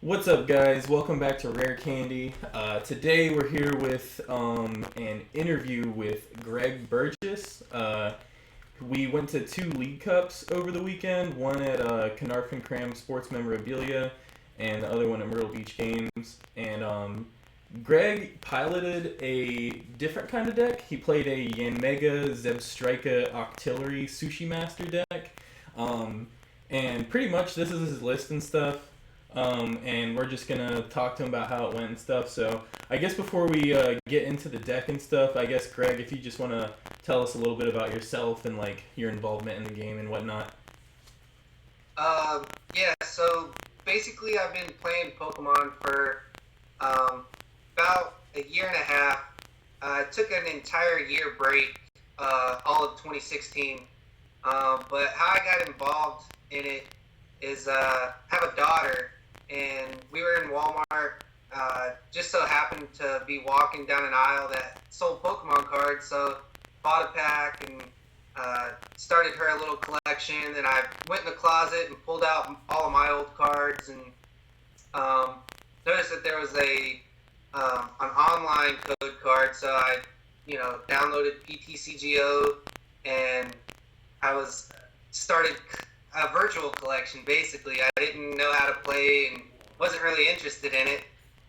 What's up, guys? Welcome back to Rare Candy. Today we're here with an interview with Greg Burgess. We went to two League Cups over the weekend, one at Canar Cra Sports Memorabilia and the other one at Myrtle Beach Games. And Greg piloted a different kind of deck. He played a Yanmega Zebstrika Octillery Sushi Master deck. And pretty much this is his list and stuff. And we're just gonna talk to him about how it went and stuff. So I guess before we get into the deck and stuff, I guess Greg, if you just want to tell us a little bit about yourself and like your involvement in the game and whatnot. Yeah. So basically, I've been playing Pokemon for about a year and a half. I took an entire year break, all of 2016. But how I got involved in it is have a daughter. And we were in Walmart, just so happened to be walking down an aisle that sold Pokemon cards, so bought a pack and started her a little collection. And I went in the closet and pulled out all of my old cards and noticed that there was an online code card, so I downloaded PTCGO and I started a virtual collection. Basically, I didn't know how to play and wasn't really interested in it.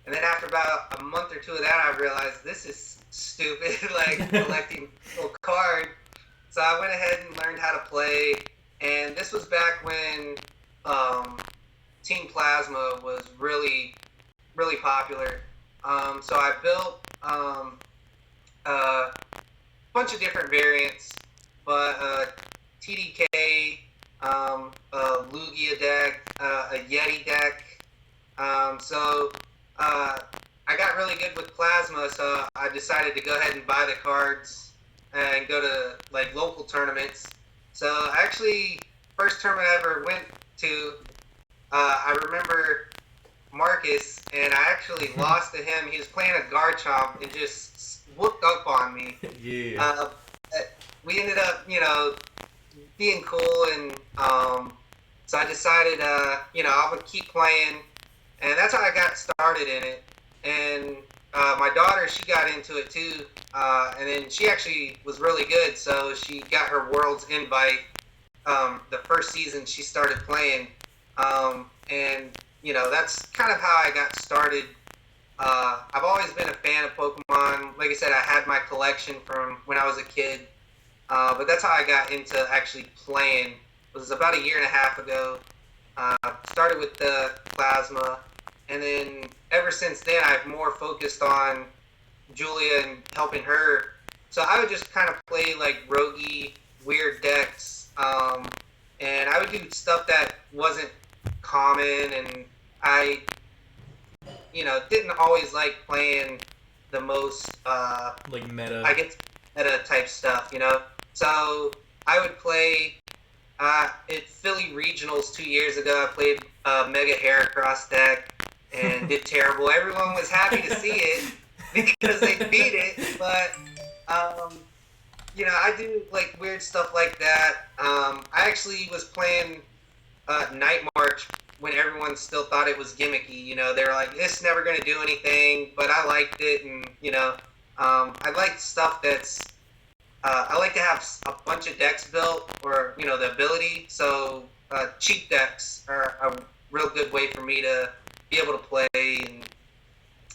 And then after about a month or two of that, I realized this is stupid, like collecting little cards. So I went ahead and learned how to play. And this was back when Team Plasma was really, really popular. So I built a bunch of different variants, but TDK, a Lugia deck, a Yeti deck. So I got really good with Plasma, so I decided to go ahead and buy the cards and go to like local tournaments. So actually, first tournament I ever went to, I remember Marcus, and I actually lost to him. He was playing a Garchomp and just whooped up on me. Yeah. We ended up, being cool, and so I decided, I would keep playing, and that's how I got started in it. And my daughter, she got into it too, and then she actually was really good, so she got her World's invite the first season she started playing, and that's kind of how I got started. I've always been a fan of Pokemon. Like I said, I had my collection from when I was a kid. But that's how I got into actually playing. It was about a year and a half ago. Started with the Plasma, and then ever since then I've more focused on Julia and helping her. So I would just kind of play like roguey, weird decks, and I would do stuff that wasn't common, and I, didn't always like playing the most Like meta. I get meta type stuff, So I would play at Philly Regionals 2 years ago. I played Mega Heracross deck and did terrible. Everyone was happy to see it because they beat it, but I do like weird stuff like that. I actually was playing Night March when everyone still thought it was gimmicky. They were like, "It's never going to do anything," but I liked it, and I like stuff that's. I like to have a bunch of decks built, or the ability. So cheap decks are a real good way for me to be able to play, and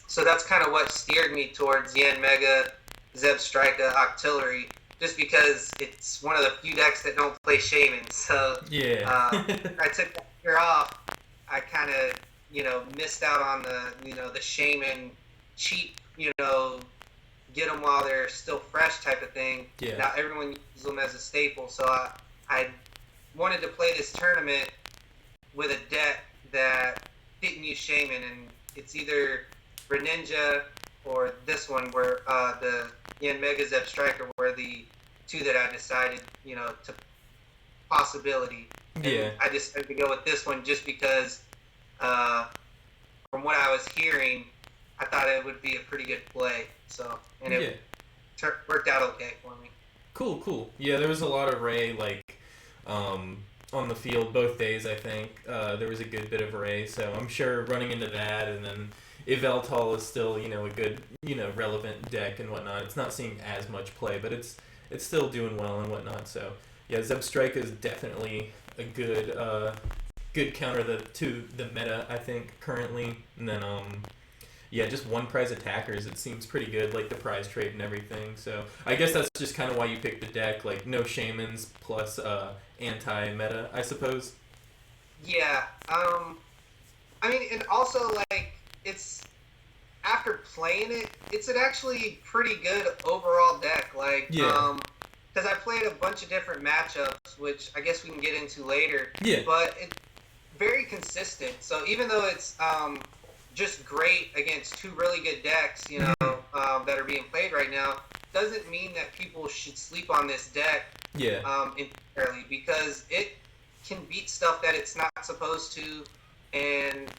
so that's kind of what steered me towards Yanmega Zebstrika Octillery, just because it's one of the few decks that don't play Shaman. So Yeah. I took that year off. I kind of missed out on the Shaman cheap get them while they're still fresh type of thing. Yeah. Now everyone uses them as a staple, so I wanted to play this tournament with a deck that didn't use Shaman, and it's either Greninja or this one, where the Yanmega Zebstrika were the two that I decided, to possibility. And Yeah. I decided to go with this one just because, from what I was hearing, I thought it would be a pretty good play. So, and it worked out okay for me. Cool. Yeah, there was a lot of Ray on the field both days. I think there was a good bit of Ray, so I'm sure running into that, and then Yveltal is still a good relevant deck and whatnot. It's not seeing as much play, but it's still doing well and whatnot. So yeah, Zebstrika is definitely a good counter to the meta, I think, currently. And then yeah, just one prize attackers. It seems pretty good, like the prize trade and everything. So I guess that's just kind of why you picked the deck, like no shamans plus anti-meta, I suppose. Yeah. I mean, and also like it's after playing it, it's an actually pretty good overall deck. Like, Yeah. because I played a bunch of different matchups, which I guess we can get into later. Yeah. But it's very consistent. So even though it's just great against two really good decks, that are being played right now, doesn't mean that people should sleep on this deck. Yeah. Entirely, because it can beat stuff that it's not supposed to, and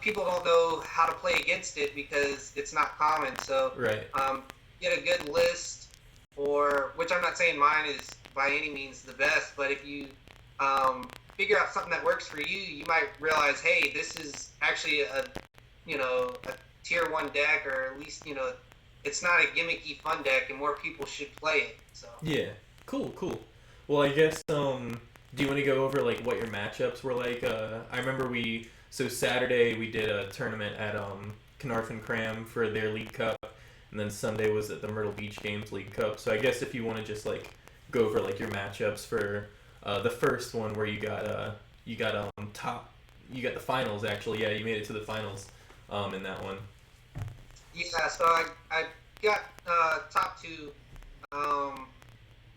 people don't know how to play against it because it's not common. So Right. Get a good list, or which I'm not saying mine is by any means the best, but if you figure out something that works for you, you might realize, hey, this is actually a tier 1 deck, or at least it's not a gimmicky fun deck, and more people should play it. So Yeah. Cool. Well, I guess do you want to go over like what your matchups were like? I remember Saturday we did a tournament at Canar Cra for their League Cup, and then Sunday was at the Myrtle Beach Games League Cup. So I guess if you want to just like go over like your matchups for the first one where you got the finals actually. Yeah, you made it to the finals in that one. yeah, so I got top 2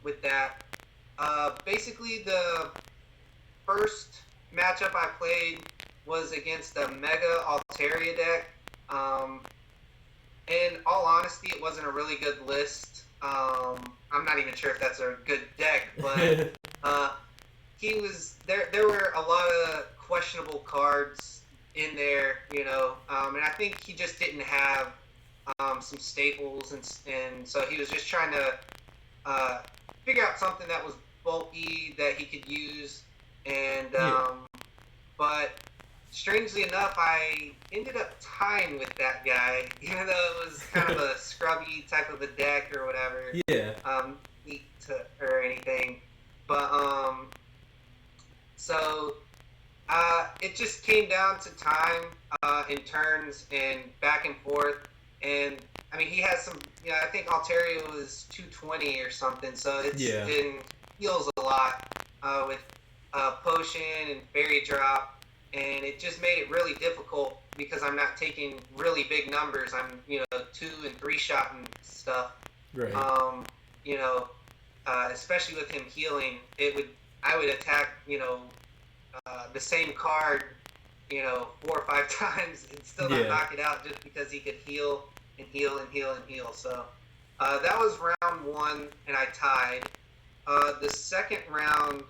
with that. Basically, the first matchup I played was against the Mega Altaria deck. In all honesty, it wasn't a really good list. I'm not even sure if that's a good deck, but he was there. There were a lot of questionable cards in there, and I think he just didn't have some staples, and so he was just trying to figure out something that was bulky that he could use, and but strangely enough, I ended up tying with that guy, even though it was kind of a scrubby type of a deck or whatever. Yeah. Or anything, but so it just came down to time in turns and back and forth, and I mean he has some. I think Altaria was 220 or something, so it heals a lot with potion and fairy drop, and it just made it really difficult because I'm not taking really big numbers. I'm 2 and 3 shot and stuff. Right. Especially with him healing, I would attack the same card 4 or 5 times and still not knock it out just because he could heal and heal and heal and heal. So that was round 1, and I tied. The second round,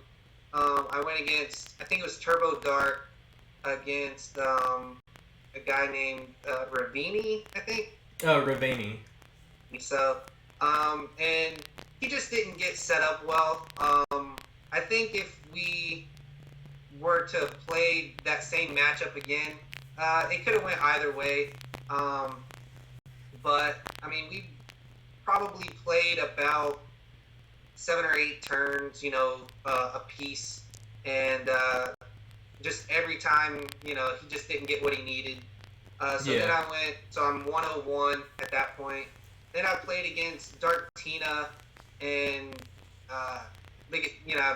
I went against, I think it was Turbo Dark, against a guy named Ravini, I think. Oh, Ravani. So, and he just didn't get set up well. I think if we were to play that same matchup again, it could have went either way. But I mean, we probably played about 7 or 8 turns, a piece, and just every time, he just didn't get what he needed. Then I went, so I'm 101 at that point. Then I played against Dark Tina, and I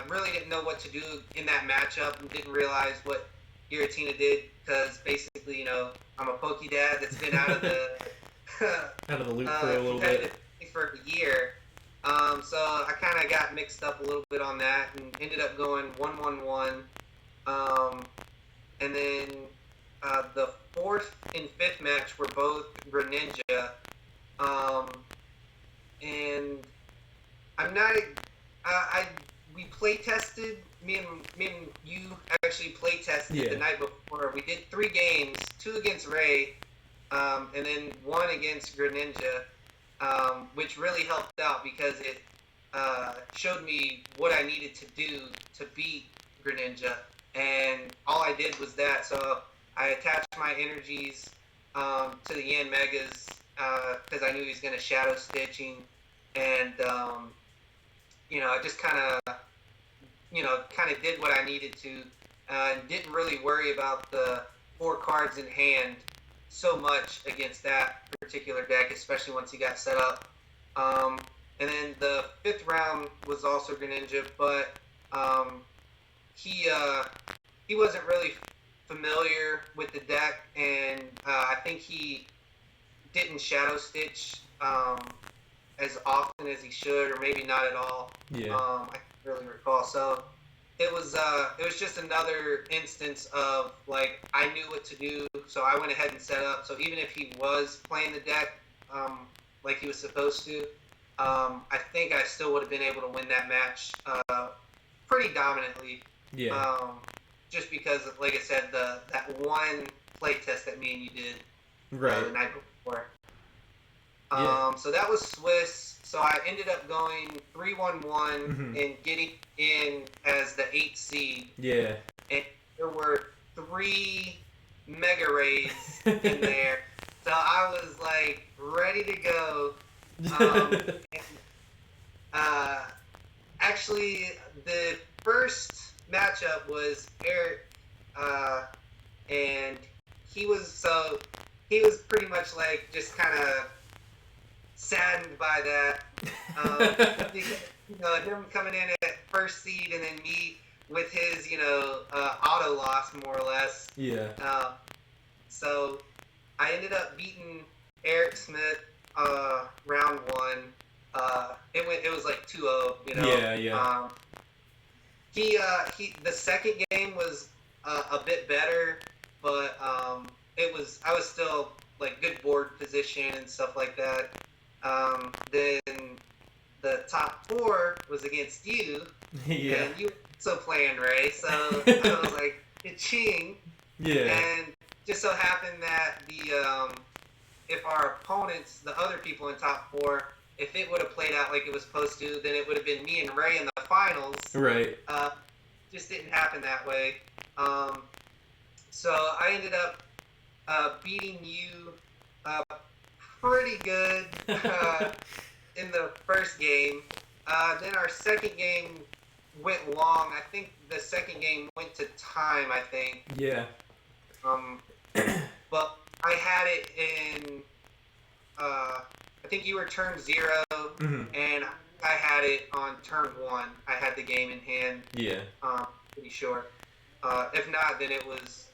really didn't know what to do in that matchup, and didn't realize what Giratina did, because basically, I'm a Poke Dad that's been out of the out of the loop for a little bit for a year. So I kind of got mixed up a little bit on that, and ended up going 1-1-1. And then the 4th and 5th match were both Greninja. And I'm not. We play tested. Me and you actually play tested the night before. We did 3 games, 2 against Ray, and then 1 against Greninja, which really helped out because it showed me what I needed to do to beat Greninja, and all I did was that. So I attached my energies to the Yanmegas because I knew he was going to Shadow Stitching, and I just kind of did what I needed to, and didn't really worry about the 4 cards in hand so much against that particular deck, especially once he got set up. And then the 5th round was also Greninja, but he wasn't really familiar with the deck, and I think he didn't Shadow Stitch as often as he should, or maybe not at all. Yeah. I can't really recall. So it was just another instance of like I knew what to do, so I went ahead and set up. So even if he was playing the deck like he was supposed to, I think I still would have been able to win that match pretty dominantly. Yeah. Just because, like I said, that one play test that me and you did Right. the night before. Yeah. So that was Swiss. So I ended up going 3-1-1 and getting in as the 8th seed. Yeah. And there were 3 Mega Rays in there. So I was like ready to go. Actually, the first matchup was Eric, and he was pretty much like just kind of saddened by that. Him coming in at first seed and then me with his auto loss more or less. Yeah. So I ended up beating Eric Smith round 1. It was like 2-0, Yeah. The second game was a bit better, but I was still like good board position and stuff like that. Then the top 4 was against you, Yeah. and you were also playing Ray, so I was like, ching. Yeah. And just so happened that if our opponents, the other people in top 4, if it would have played out like it was supposed to, then it would have been me and Ray in the finals. Right. Just didn't happen that way. So I ended up beating you pretty good in the first game. Then our second game went long. I think the second game went to time, I think. Yeah. But I had it in, I think you were turn 0, and I had it on turn 1. I had the game in hand. Yeah. Pretty sure. If not, then it was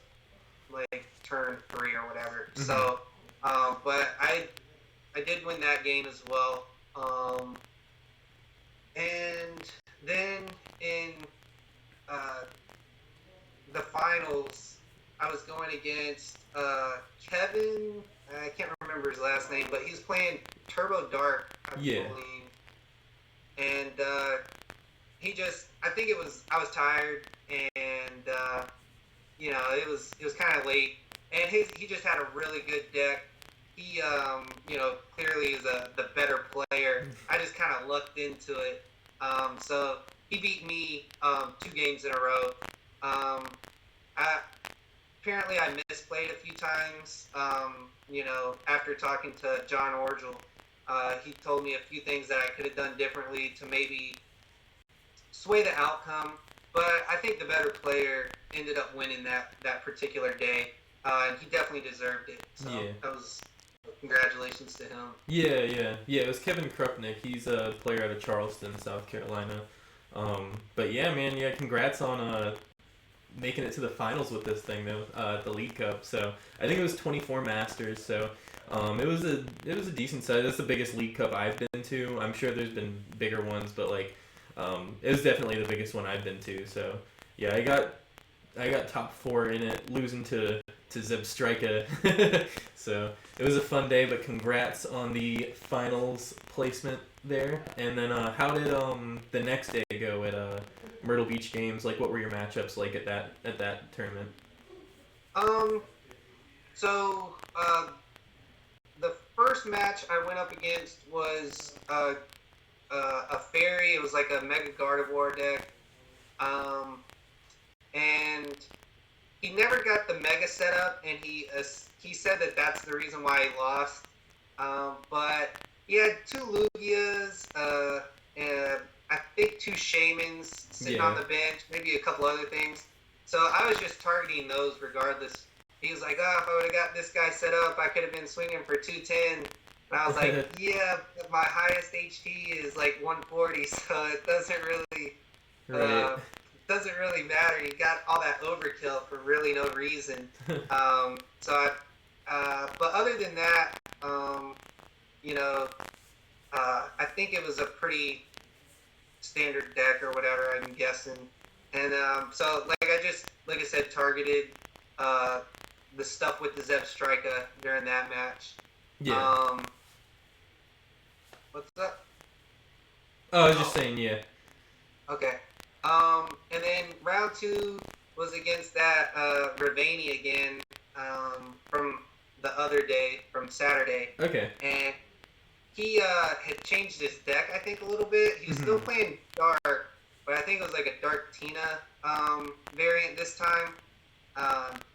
like turn 3 or whatever. So, but I did win that game as well. And then in the finals, I was going against Kevin. I can't remember his last name, but he's playing Turbo Dark, I believe. And I think I was tired, and it was kind of late, and he just had a really good deck. He clearly is the better player. I just kind of lucked into it. So he beat me 2 games in a row. Apparently I misplayed a few times. After talking to John Orgel, he told me a few things that I could have done differently to maybe sway the outcome. But I think the better player ended up winning that particular day, and he definitely deserved it. So that was congratulations to him. Yeah. It was Kevin Krupnick. He's a player out of Charleston, South Carolina. But yeah, man, congrats on making it to the finals with this thing though, the League Cup. So I think it was 24 Masters. So it was a decent size. It's the biggest League Cup I've been to. I'm sure there's been bigger ones, but like it was definitely the biggest one I've been to. So yeah, I got top 4 in it, losing to Zebstrika. So it was a fun day, but congrats on the finals placement there. And then how did the next day go at Myrtle Beach Games? Like, what were your matchups like at that tournament? So the first match I went up against was a fairy. It was like a Mega Gardevoir deck. and he never got the Mega set up, and he said that that's the reason why he lost. But he had 2 Lugias, and I think 2 Shamans sitting on the bench, maybe a couple other things. So I was just targeting those regardless. He was like, oh, if I would have got this guy set up, I could have been swinging for 210. And I was like, yeah, but my highest HP is like 140, so it doesn't really doesn't really matter. You got all that overkill for really no reason. But other than that, I think it was a pretty standard deck or whatever, I'm guessing. And so like I said, targeted the stuff with the Zebstrika during that match. Yeah. What's up? Oh, I was just saying, yeah. Okay. And then round 2 was against that Ravani again from the other day, from Saturday. Okay. And he had changed his deck, I think, a little bit. He was still playing Dark, but I think it was like a Dark Tina variant this time.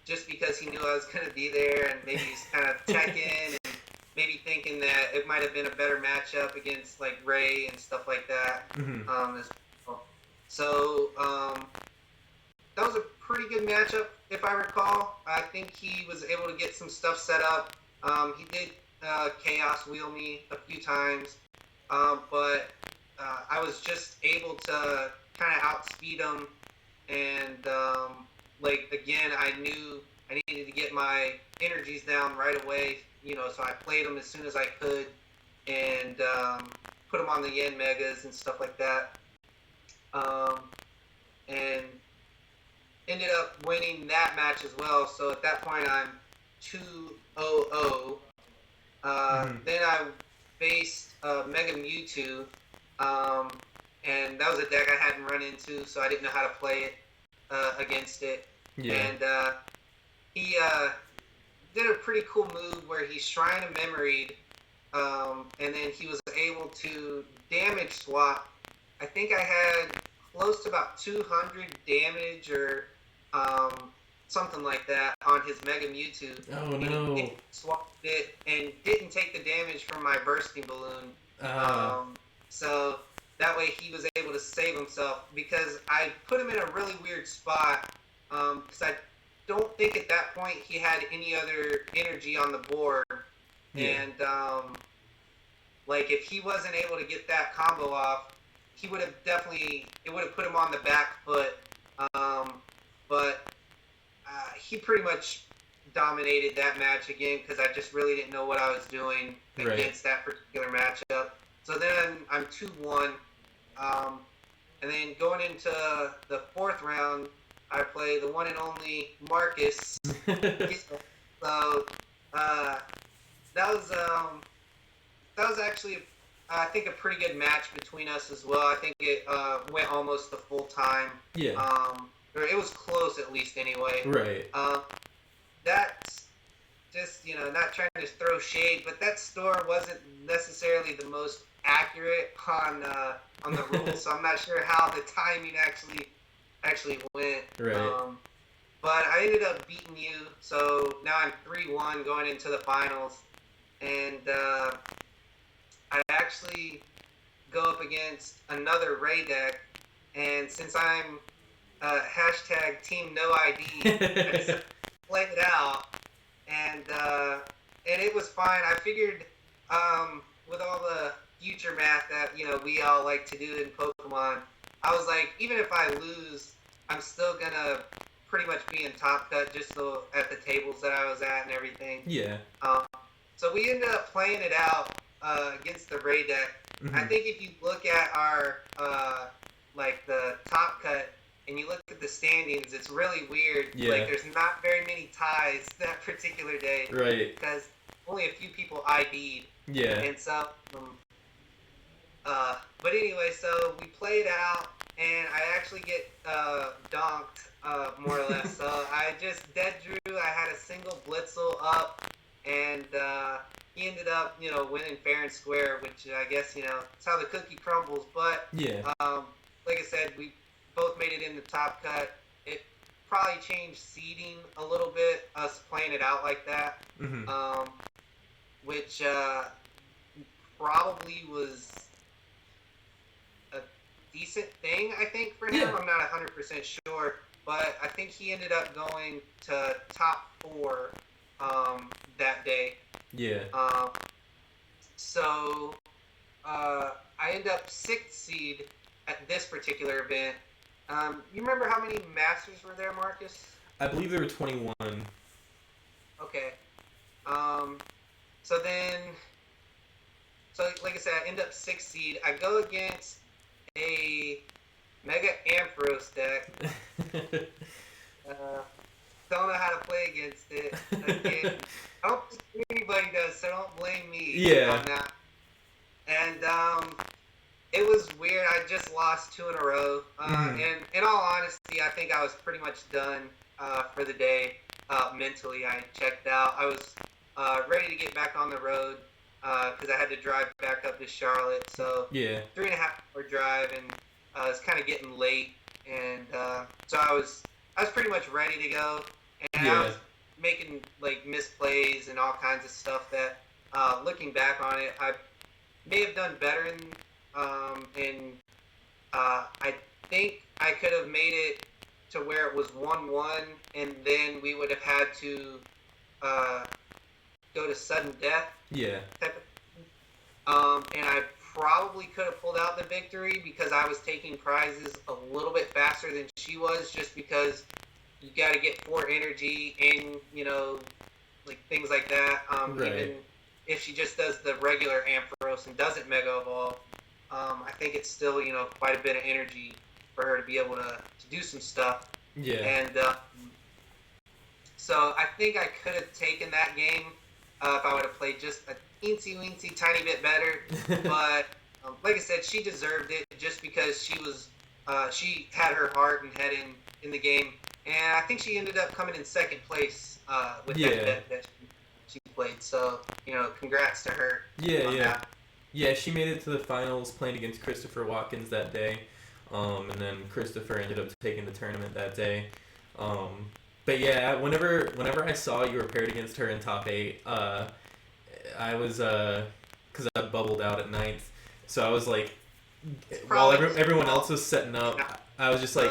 Just because he knew I was going to be there, and maybe he's kind of checking and maybe thinking that it might have been a better matchup against like Ray and stuff like that. So that was a pretty good matchup, if I recall. I think he was able to get some stuff set up. He did Chaos Wheel me a few times, but I was just able to kind of outspeed him. And again, I knew I needed to get my energies down right away, so I played him as soon as I could and put him on the Yanmegas and stuff like that. And ended up winning that match as well. So at that point, I'm 2-0-0. Then I faced Mega Mewtwo, and that was a deck I hadn't run into, so I didn't know how to play it against it. Yeah. And he did a pretty cool move where he Shrine of Memoried, and then he was able to damage swap. I think I had close to about 200 damage or something like that on his Mega Mewtwo. Oh, no. He swapped it and didn't take the damage from my Bursting Balloon. So that way he was able to save himself, because I put him in a really weird spot, because I don't think at that point he had any other energy on the board. Yeah. And if he wasn't able to get that combo off, he would have it would have put him on the back foot. But he pretty much dominated that match again, because I just really didn't know what I was doing against that particular matchup. So then I'm 2-1. And then going into the 4th round, I play the one and only Marcus. So that was actually, I think, a pretty good match between us as well. I think it went almost the full time. Yeah. Or it was close, at least, anyway. Right. That's just, not trying to throw shade, but that store wasn't necessarily the most accurate on the rules, so I'm not sure how the timing actually went. Right. But I ended up beating you, so now I'm 3-1 going into the finals, and I actually go up against another Ray deck, and since I'm hashtag Team No ID, I just played it out, and it was fine. I figured with all the future math that we all like to do in Pokemon, I was like, even if I lose, I'm still gonna pretty much be in top cut, just so at the tables that I was at and everything. Yeah. So we ended up playing it out against the Ray deck. Mm-hmm. I think if you look at our the top cut and you look at the standings, it's really weird. Yeah. There's not very many ties that particular day. Right. Because only a few people ID'd. Yeah. And so, but anyway, so we played out, and I actually get donked, more or less. So I just dead drew. I had a single Blitzel up, and he ended up, winning fair and square, which I guess, it's how the cookie crumbles. But yeah. Like I said, we both made it in the top cut. It probably change seeding a little bit, us playing it out like that, which probably was a decent thing, I think, for him. Yeah. I'm not 100% sure, but I think he ended up going to top 4 that day. Yeah. So I end up 6th seed at this particular event. You remember how many Masters were there, Marcus? I believe there were 21. Okay. So like I said, I end up 6th seed. I go against a Mega Ampharos deck. Don't know how to play against it. Again, I don't think anybody does, so don't blame me on that. And it was weird. I just lost 2 in a row. And in all honesty, I think I was pretty much done for the day. Mentally, I checked out. I was ready to get back on the road because I had to drive back up to Charlotte. So 3.5 hour drive, and it's kind of getting late. And so I was pretty much ready to go. And I was making like misplays and all kinds of stuff that, looking back on it, I may have done better in. And I think I could have made it to where it was 1-1, and then we would have had to go to sudden death. Yeah. And I probably could have pulled out the victory because I was taking prizes a little bit faster than she was, just because you got to get 4 energy and, like things like that. Even if she just does the regular Ampharos and doesn't Mega Evolve, I think it's still, quite a bit of energy for her to be able to do some stuff. Yeah. And so I think I could have taken that game if I would have played just a teensy-weensy tiny bit better. But like I said, she deserved it just because she had her heart and head in the game. And I think she ended up coming in 2nd place with that deck that she played. So, congrats to her. That. Yeah, she made it to the finals playing against Christopher Watkins that day. And then Christopher ended up taking the tournament that day. But yeah, whenever I saw you were paired against her in top 8, I was, because I bubbled out at 9th. So I was like, while everyone else was setting up, I was just like,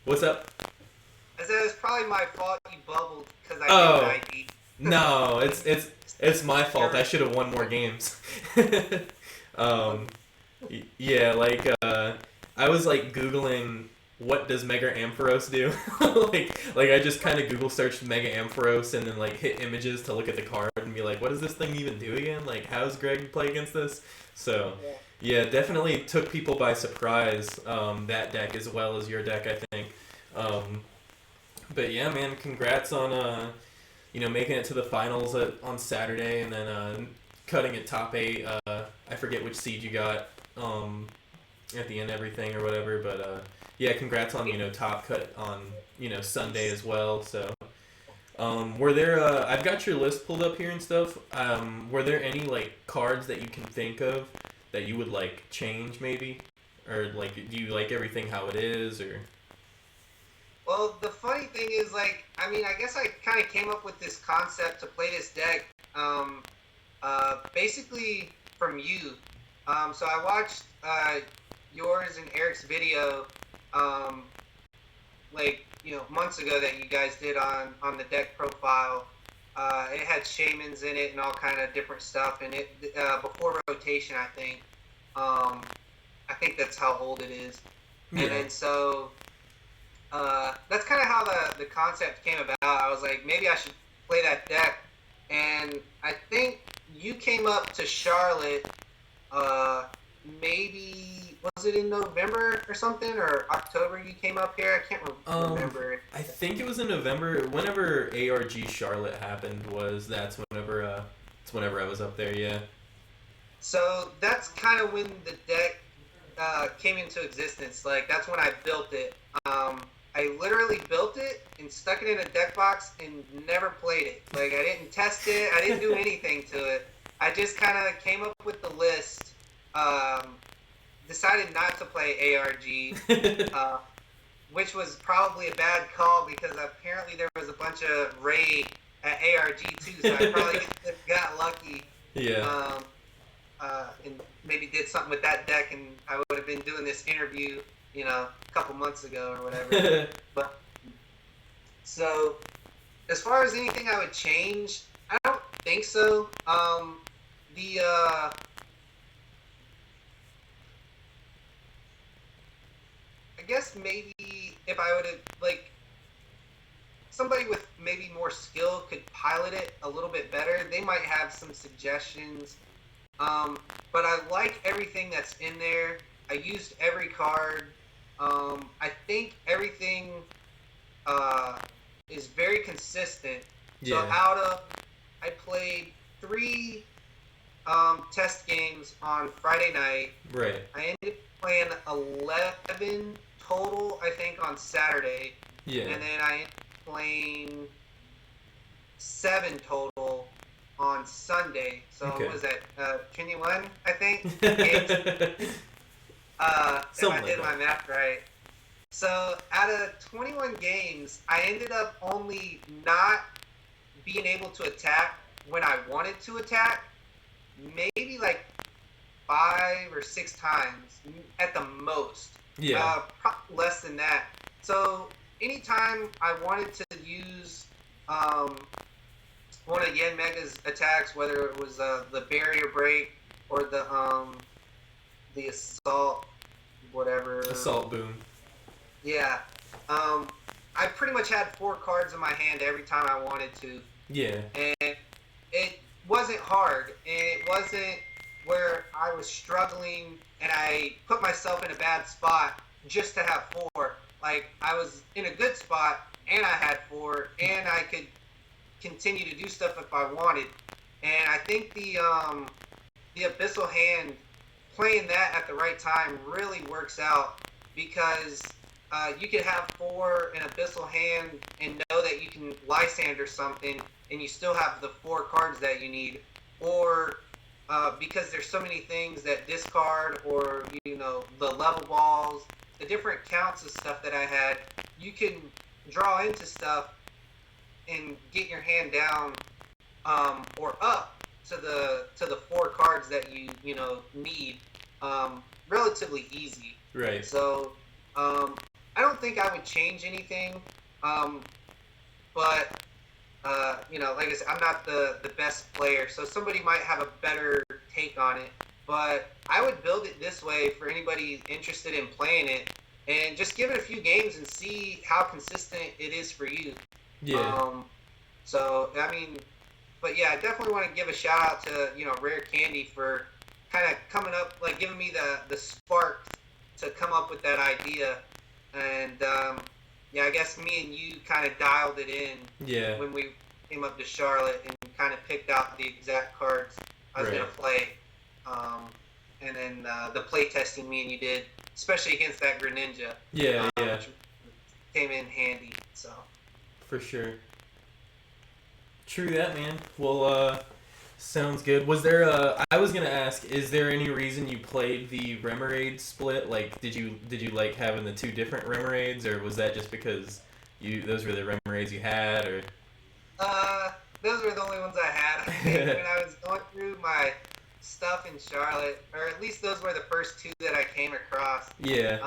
what's up? I said it's probably my fault you bubbled because I didn't ID. No, it's my fault. I should have won more games. Yeah, like I was like Googling what does Mega Ampharos do. like I just kind of Google searched Mega Ampharos and then like hit images to look at the card and be like, what does this thing even do again? Like, how does Greg play against this? So yeah, definitely took people by surprise, that deck as well as your deck, I think. But yeah, man, congrats on making it to the finals on Saturday, and then cutting it top 8. I forget which seed you got at the end of everything or whatever, but yeah, congrats on top cut on Sunday as well. So were there I've got your list pulled up here and stuff. Were there any like cards that you can think of that you would like change maybe, or like do you like everything how it is, or? Well, the funny thing is, like, I mean, I guess I kind of came up with this concept to play this deck, basically from you. So I watched yours and Eric's video, months ago that you guys did on the deck profile. It had shamans in it and all kind of different stuff, and it before rotation, I think. I think that's how old it is, and then so. That's kind of how the concept came about. I was like, maybe I should play that deck, and I think you came up to Charlotte, maybe, was it in November or something, or October you came up here? I can't remember. I think it was in November. Whenever ARG Charlotte happened, that's whenever I was up there, yeah. So that's kind of when the deck came into existence. Like, that's when I built it. I literally built it and stuck it in a deck box and never played it. Like, I didn't test it. I didn't do anything to it. I just kind of came up with the list. Decided not to play ARG. which was probably a bad call because apparently there was a bunch of raid at ARG too, so I probably got lucky. Yeah. And maybe did something with that deck, and I would have been doing this interview, a couple months ago or whatever. But so, as far as anything I would change, I don't think so. The I guess maybe if I would have somebody with maybe more skill could pilot it a little bit better. They might have some suggestions. But I like everything that's in there. I used every card. I think everything is very consistent. So I played 3 test games on Friday night. Right. I ended up playing 11 total, I think, on Saturday. Yeah. And then I ended up playing 7 total on Sunday. So what was that? 21, I think, games. If I did my math right. So out of 21 games, I ended up only not being able to attack when I wanted to attack, maybe 5 or 6 times at the most. Yeah. Probably less than that. So anytime I wanted to use one of Yanmega's attacks, whether it was the barrier break or the assault, whatever. Assault boom. Yeah. I pretty much had 4 cards in my hand every time I wanted to. Yeah. And it wasn't hard, and it wasn't where I was struggling and I put myself in a bad spot just to have 4. I was in a good spot, and I had 4, and I could continue to do stuff if I wanted. And I think the Abyssal Hand, playing that at the right time really works out, because you could have 4 in Abyssal Hand and know that you can Lysander something, and you still have the 4 cards that you need. Or because there's so many things that discard, or the level balls, the different counts of stuff that I had, you can draw into stuff and get your hand down or up to the 4 cards that you need relatively easy. Right. So I don't think I would change anything, but like I said, I'm not the best player, so somebody might have a better take on it. But I would build it this way for anybody interested in playing it, and just give it a few games and see how consistent it is for you. Yeah. So I mean, but yeah, I definitely want to give a shout out to Rare Candy for kind of coming up, giving me the spark to come up with that idea. And yeah, I guess me and you kind of dialed it in. Yeah. When we came up to Charlotte and kind of picked out the exact cards I was gonna play. And then the play testing me and you did, especially against that Greninja. Yeah. Which came in handy. So. For sure. True that, man. Well, sounds good. Was there I was gonna ask, is there any reason you played the Remoraid split? Did you like having the 2 different Remoraids, or was that just because those were the Remoraids you had, or? Those were the only ones I had. I think when I was going through my stuff in Charlotte, or at least those were the first 2 that I came across. Yeah.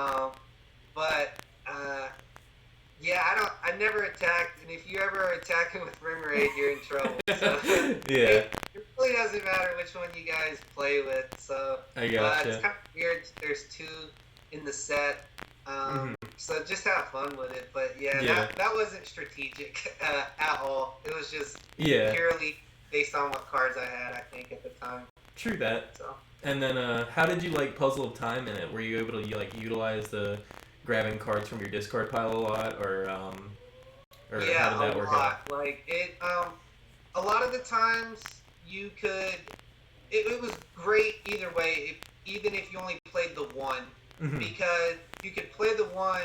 But yeah, I never attacked, and if you ever are attacking with Remoraid, you're in trouble. So yeah. It really doesn't matter which one you guys play with. So I gotcha. it's kind of weird. There's 2 in the set. So just have fun with it. But yeah. That wasn't strategic at all. It was just purely based on what cards I had, I think, at the time. True that. So. And then how did you like Puzzle of Time in it? Were you able to utilize the grabbing cards from your discard pile a lot, or how did that work out? A lot of the times you could. It was great either way. Even if you only played the 1. Because you could play the 1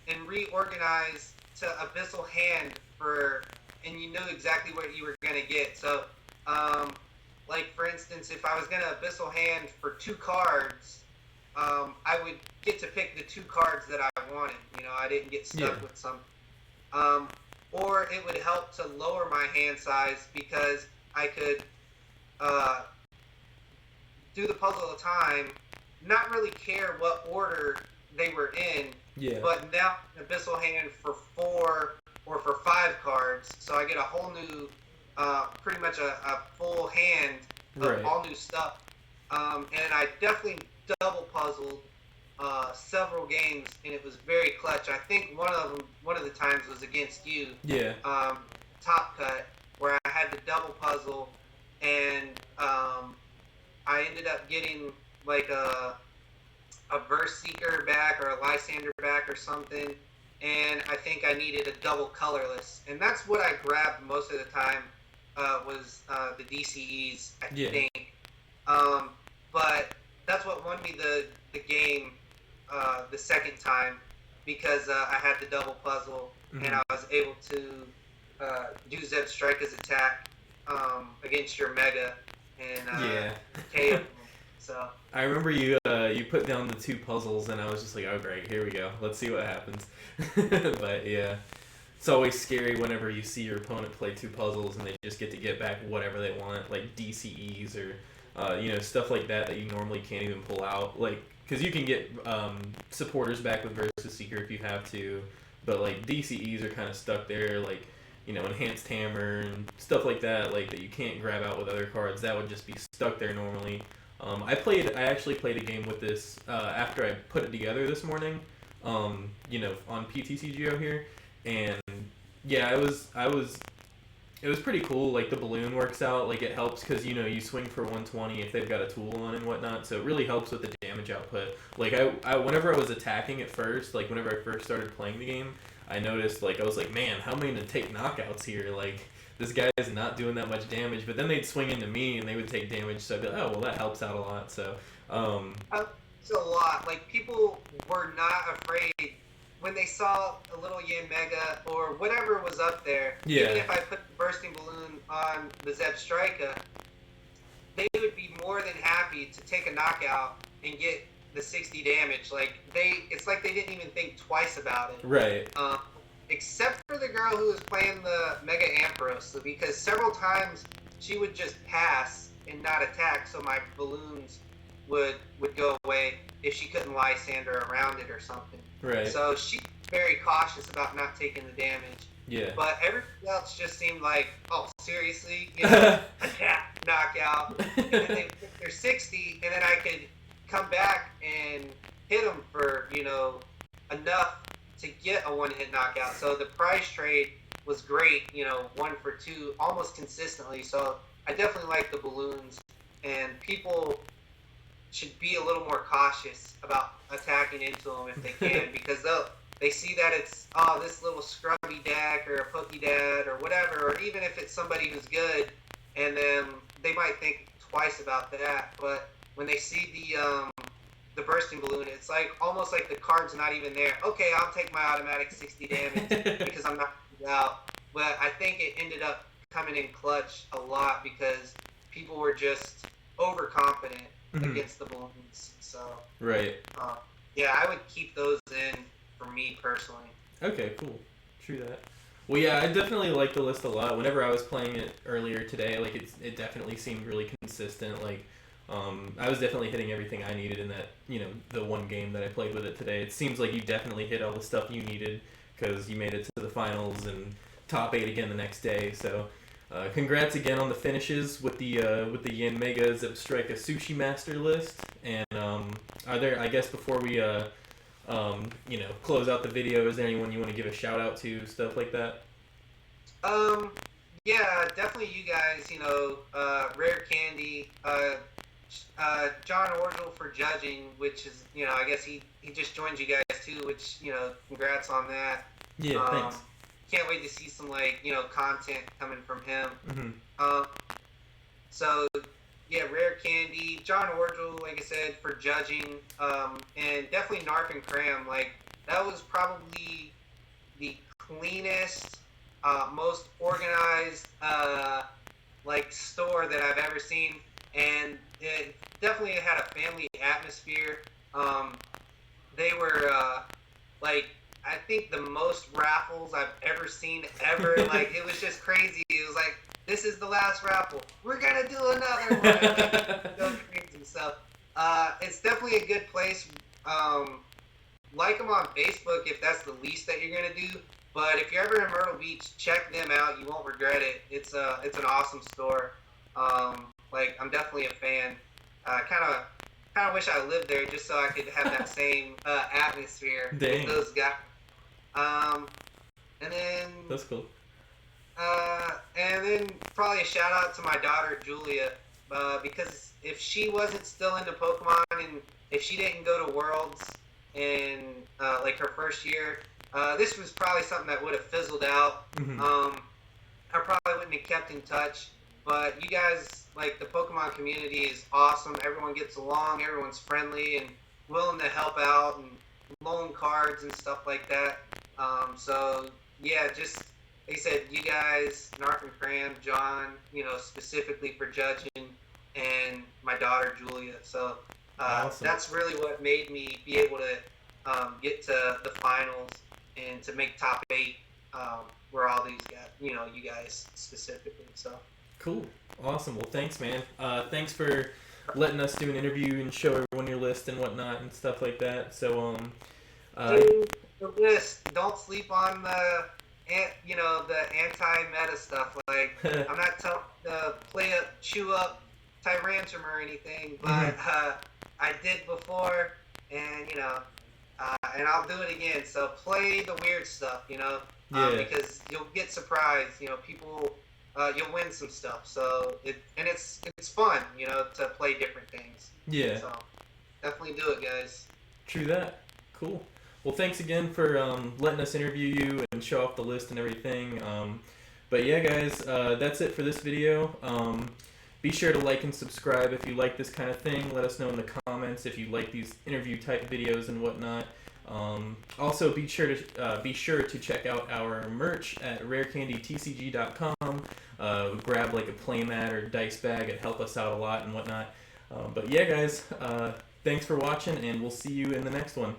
and reorganize to Abyssal Hand and you knew exactly what you were gonna get. So, for instance, if I was gonna Abyssal Hand for 2 cards, I would get to pick the 2 cards that I wanted. You know, I didn't get stuck with some. Or it would help to lower my hand size because I could do the puzzle at a time, not really care what order they were in. Yeah. But now an abyssal hand for 4 or for 5 cards, so I get a whole new, pretty much a full hand of all new stuff. And I definitely double puzzled several games, and it was very clutch. I think one of the times was against you. Yeah. Top cut, where I had to double puzzle, and I ended up getting like a Verse Seeker back or a Lysander back or something, and I think I needed a double colorless, and that's what I grabbed most of the time was the DCEs, I think. But that's what won me the game the second time, because I had the double puzzle, and I was able to do Zebstrika's attack against your Mega and KO them. So I remember you put down the 2 puzzles, and I was just like, oh great, here we go. Let's see what happens. But yeah, it's always scary whenever you see your opponent play 2 puzzles and they just get back whatever they want, like DCEs or stuff like that you normally can't even pull out. Like, because you can get supporters back with Versus Seeker if you have to, but like DCEs are kind of stuck there, like, Enhanced Hammer and stuff like that, like that you can't grab out with other cards. That would just be stuck there normally. I actually played a game with this after I put it together this morning, on PTCGO here, and yeah, it was pretty cool. Like, the balloon works out, like it helps because you swing for 120 if they've got a tool on and whatnot, so it really helps with the damage output. Like I whenever I was attacking at first, like whenever I first started playing the game, I noticed, like, I was like, man, how am I gonna take knockouts here? Like, this guy is not doing that much damage, but then they'd swing into me and they would take damage, so I'd be like, oh, well, that helps out a lot. So it's a lot. Like, people were not afraid when they saw a little Yanmega or whatever was up there. Even if I put the bursting balloon on the Zebstrika, they would be more than happy to take a knockout and get the 60 damage. Like, it's like they didn't even think twice about it. Right. Except for the girl who was playing the Mega Ampharos, because several times she would just pass and not attack, so my balloons would go away if she couldn't Lysander around it or something. Right. So she's very cautious about not taking the damage. Yeah. But everybody else just seemed like, oh, seriously? Attack, knockout. And then they put their 60, and then I could come back and hit them for, enough to get a one-hit knockout. So the price trade was great, 1 for 2, almost consistently. So I definitely like the balloons, and people should be a little more cautious about attacking into them if they can, because they see that it's, this little scrubby deck or a pokey dad or whatever, or even if it's somebody who's good, and then they might think twice about that. But when they see the bursting balloon, it's like almost like the card's not even there. Okay, I'll take my automatic 60 damage because I'm not out. But I think it ended up coming in clutch a lot because people were just overconfident against the balloons. So right. Yeah, I would keep those in for me personally. Okay, cool. True that. Well, yeah, I definitely like the list a lot. Whenever I was playing it earlier today, like it definitely seemed really consistent. Like, I was definitely hitting everything I needed in that, the one game that I played with it today. It seems like you definitely hit all the stuff you needed because you made it to the finals and top 8 again the next day. So, congrats again on the finishes with the Yanmega Zebstrika Sushi Master list. And are there, I guess, before we close out the video, is there anyone you want to give a shout out to, stuff like that? Yeah, definitely you guys, Rare Candy, John Orgel for judging, which is, I guess he just joined you guys too, which, congrats on that. Yeah, thanks. Can't wait to see some, content coming from him. Mm-hmm. So, yeah, Rare Candy, John Orgel, like I said, for judging, and definitely Narf and Cram. Like, that was probably the cleanest, most organized, store that I've ever seen, and it definitely had a family atmosphere. Um, they were like, I think the most raffles I've ever seen ever. Like, it was just crazy. It was like, this is the last raffle. We're gonna do another one. Like, go crazy. So it's definitely a good place. Like them on Facebook if that's the least that you're gonna do. But if you're ever in Myrtle Beach, check them out. You won't regret it. It's an awesome store. Like, I'm definitely a fan. Kind of wish I lived there just so I could have that same atmosphere Dang. with those guys. And then That's cool. and then probably a shout out to my daughter Julia, because if she wasn't still into Pokemon and if she didn't go to Worlds in like her first year, this was probably something that would have fizzled out. Mm-hmm. I probably wouldn't have kept in touch. But you guys, like, the Pokemon community is awesome. Everyone gets along. Everyone's friendly and willing to help out and loan cards and stuff like that. So yeah, just like I said, you guys, Nark and Cram, John, specifically for judging, and my daughter Julia. So Awesome. that's really what made me be able to get to the finals and to make top 8. Where all these guys, you guys specifically. So. Cool. Awesome. Well, thanks, man. Thanks for letting us do an interview and show everyone your list and whatnot and stuff like that. So, the list. Don't sleep on the anti-meta stuff. Like, I'm not telling chew up Tyrantrum or anything, but I did before, and and I'll do it again. So play the weird stuff, because you'll get surprised. People. You'll win some stuff, so it's fun, to play different things. Yeah. So definitely do it, guys. True that. Cool. Well, thanks again for letting us interview you and show off the list and everything. But yeah, guys, that's it for this video. Be sure to like and subscribe if you like this kind of thing. Let us know in the comments if you like these interview type videos and whatnot. Also, be sure to check out our merch at rarecandytcg.com. Grab like a playmat or dice bag; it help us out a lot and whatnot. But yeah, guys, thanks for watching, and we'll see you in the next one.